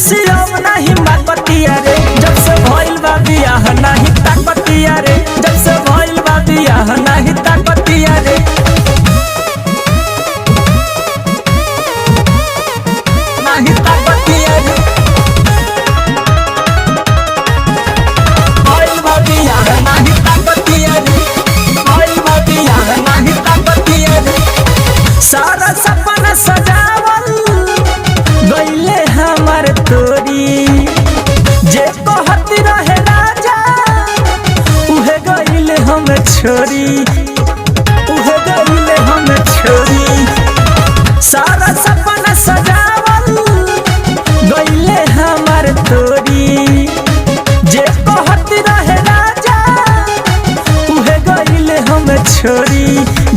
खुशी अब नहीं माकतिया रे, जब से भइल बा बियाह नहीं ताकतिया रे, जब से भइल बा बियाह नहीं ताकतिया रे। नहीं ताकतिया रे, भइल बा बियाह नहीं ताकतिया रे, भइल बा बियाह नहीं ताकतिया रे। सारा सपना सजावल गइले हमार तोरी, जे कहती रहे राजा उहे गइले हम छोरी, उहे गइले हम छोरी। सारा सपना सजावल गइले हमार तोरी, जे कहती रहे राजा उहे गइले हम छोरी।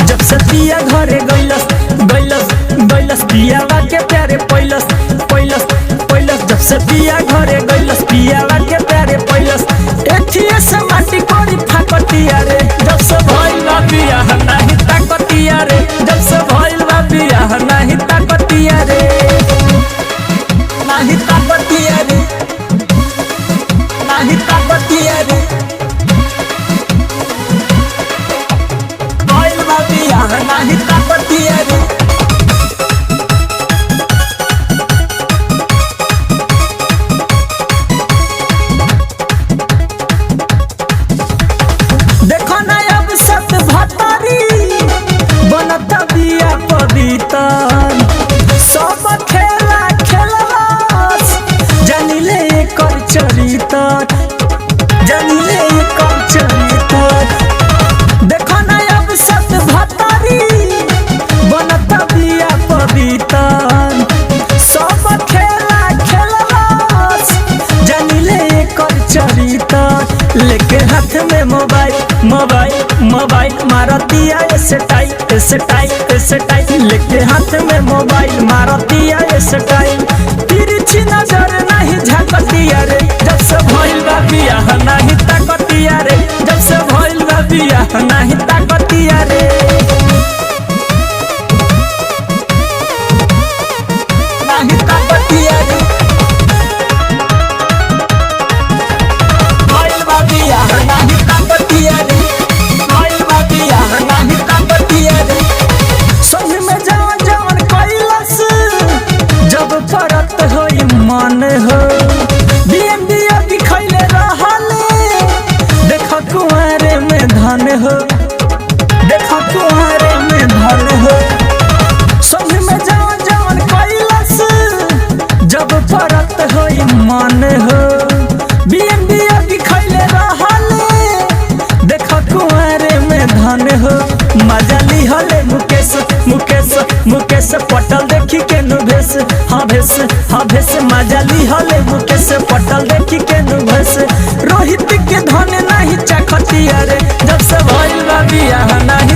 जब से पिया घरे गइलस गइलस गइलस पियावा के प्यारे पैलस पैलस पैलस, जब से पिया घरे गइलस पियावा के प्यारे पैलस। एथिए से माटी कोरी फाकतिया रे, जब से भइल बा बियाह नहीं ताकतिया रे, जब से भइल बा बियाह नहीं ताकतिया रे, नहीं ताकतिया रे, नहीं ताकतिया रे। भइल बा बियाह नहीं ताकतिया रे। देखो ना अब सत भतारी बनत बिया पवित्र, सब खेला खेलस जानिले एकर चरित्र, जानिले एकर चरित्र। देखो ना अब सत भतारी बनत बिया पवित्र, सब खेला खेलस जानिले एकर चरित्र। लेके हाथ में मोबाइल मोबाइल मोबाइल मारतिया स्टाइल स्टाइल स्टाइल, लेके हाथ में मोबाइल मारतिया स्टाइल। तिरछी नजर नहीं झाकतिया रे, जब से भइल बा बियाह नहीं ताकतिया रे, जब से भइल बा बियाह नहीं ताकतिया रे। नहीं ताकतिया रे, भइल बा बियाह नहीं ताकतिया रे, भइल बा बियाह नहीं ताकतिया रे। संग में जवन जवन कैलस जब परत होई मन हो, बिया दिखैले रहले देख कुंवारे में धन हो, देख कुंवारे में धन हो। संग में जवन जवन कैलस जब परत होई मन हो, बिया दिखैले रहले देख कुंवारे में धन हो। मजा लिहले मुकेश मुकेश मुकेश पटल देखी के नु भेस, हाँ भेस हाँ भेस। मजा लिहले मुकेश पटल देखी के नु भेस। रोहित के धन नहीं चखतिया रे, जब से भइल बा बियाह नहीं